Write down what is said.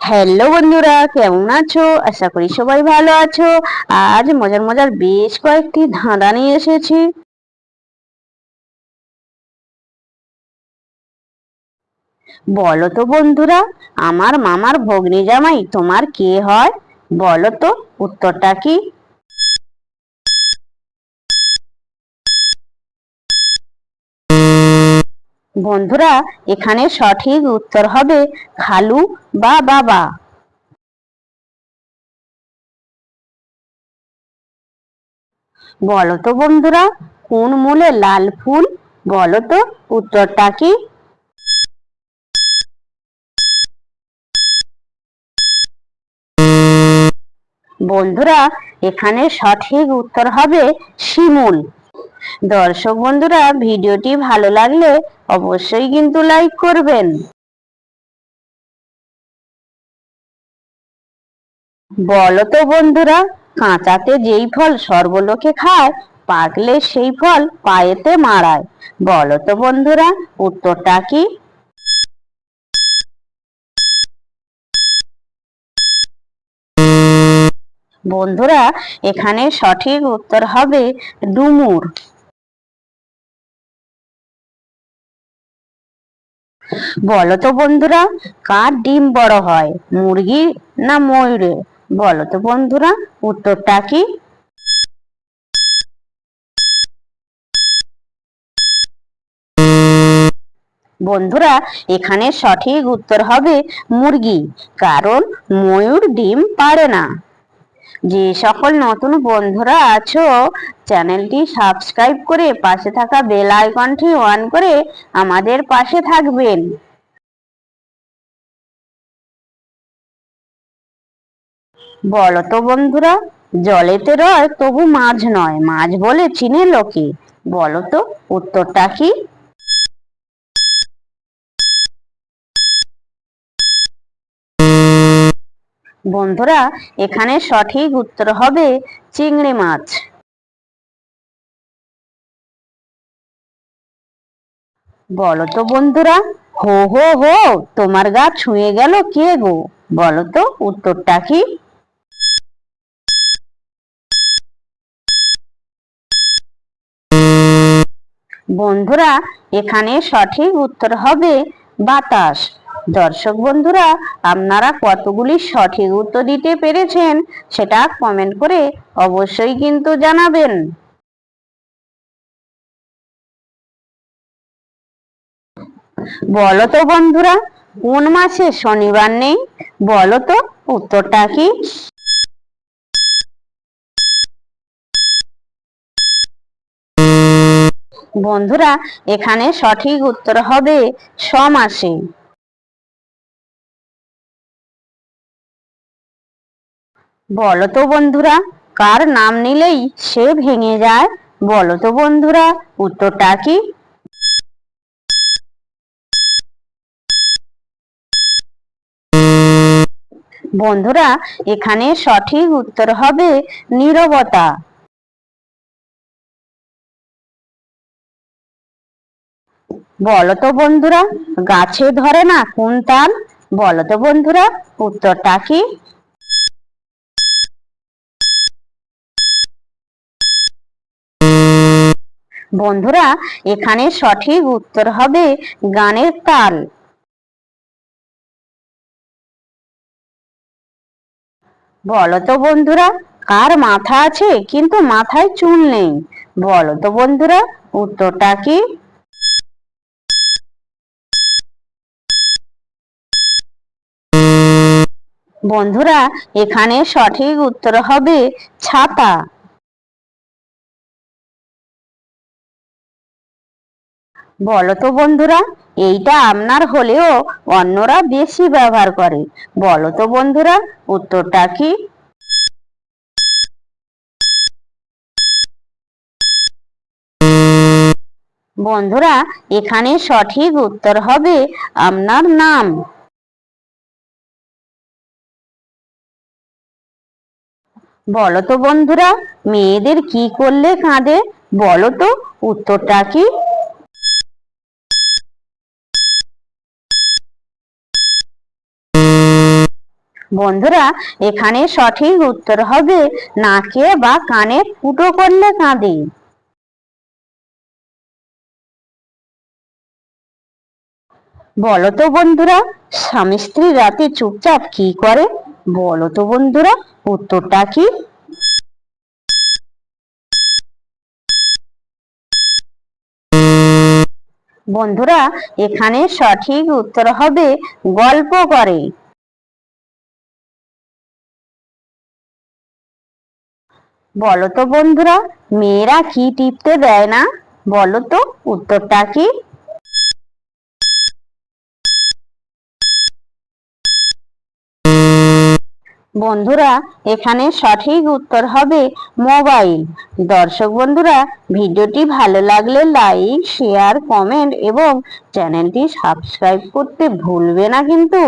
Hello বন্ধুরা, কেমন আছো? আশা করি সবাই ভালো আছো। আজ মজার মজার বেশ কয়েকটি ধাঁধা নিয়ে এসেছি। বলো তো বন্ধুরা, আমার মামার ভগ্নী জামাই তোমার কে হয়? বলো তো উত্তরটা কি? বন্ধুরা, এখানে সঠিক উত্তর হবে খালু বা বাবা। বলো তো বন্ধুরা, কোন মূলে লাল ফুল? বলো তো উত্তরটা কি? বন্ধুরা, এখানে সঠিক উত্তর হবে শিমুল। দর্শক বন্ধুরা, ভিডিওটি ভালো লাগলে অবশ্যই কিন্তু লাইক করবেন। বলো তো বন্ধুরা, কাঁচাতে যেই ফল সর্বলোকে খায়, পাকলে সেই ফল পায়েতে মারায়। বলো তো বন্ধুরা উত্তরটা কি? বন্ধুরা, এখানে সঠিক উত্তর হবে ডুমুর। বলো তো বন্ধুরা, কার ডিম বড় হয়, মুরগি না ময়ূরে? বলো তো বন্ধুরা উত্তরটা কি? বন্ধুরা, এখানে সঠিক উত্তর হবে মুরগি, কারণ ময়ূর ডিম পাড়ে না। যে সকল নতুন বন্ধুরা আছো, চ্যানেলটি সাবস্ক্রাইব করে পাশে থাকা বেল আইকনটি অন করে আমাদের পাশে থাকবেন। বলো তো বন্ধুরা, জলেতে রয় তবু মাছ নয়, মাছ বলে চিনে লোকে। বলো তো উত্তরটা কি? বন্ধুরা, এখানে সঠিক উত্তর হবে চিংড়ি মাছ। বলো তো বন্ধুরা, হো হো হো, তোমার গা ছুঁয়ে গেল কে গো? বলো তো উত্তরটা কি? বন্ধুরা, এখানে সঠিক উত্তর হবে বাতাস। দর্শক বন্ধুরা, আপনারা কতগুলি সঠিক উত্তর দিতে পেরেছেন সেটা কমেন্ট করে অবশ্যই কিন্তু জানাবেন। বলো তো বন্ধুরা, কোন মাসে শনিবার নেই? বলো তো উত্তরটা কি? বন্ধুরা, এখানে সঠিক উত্তর হবে সমাসে। বলো তো বন্ধুরা, কার নাম নিলেই সে ভেঙে যায়? বলো তো বন্ধুরা উত্তরটা কি? বন্ধুরা, এখানে সঠিক উত্তর হবে নীরবতা। বলো তো বন্ধুরা, গাছে ধরে না কোন তাল? বলো তো বন্ধুরা উত্তরটা কি? বন্ধুরা, এখানে সঠিক উত্তর হবে গানের তাল। বলো তো বন্ধুরা, কার মাথা আছে কিন্তু মাথায় চুল নেই? বলো তো বন্ধুরা উত্তরটা কি? বন্ধুরা, এখানে সঠিক উত্তর হবে ছাতা। বলো তো বন্ধুরা, এইটা আপনার হলেও অন্যরা বেশি ব্যবহার করে। বলো তো বন্ধুরা উত্তরটা কি? বন্ধুরা, এখানে সঠিক উত্তর হবে আপনার নাম। বলো তো বন্ধুরা, মেয়েদের কি করলে কাঁদে? বলো তো উত্তরটা কি? বন্ধুরা, এখানে সঠিক উত্তর হবে নাকে বা কানে ফুটো করলে কাঁদে। বলো তো বন্ধুরা, স্বামী স্ত্রী রাতে চুপচাপ কি করে? বলো তো বন্ধুরা, উত্তরটা কি? বন্ধুরা, এখানে সঠিক উত্তর হবে গল্প করে। বলো তো বন্ধুরা, মেয়েরা কি টিপতে দেয় না? বলো তো, উত্তরটা কি? বন্ধুরা, এখানে সঠিক উত্তর হবে মোবাইল। দর্শক বন্ধুরা, ভিডিওটি ভালো লাগলে লাইক, শেয়ার, কমেন্ট এবং চ্যানেলটি সাবস্ক্রাইব করতে ভুলবে না কিন্তু।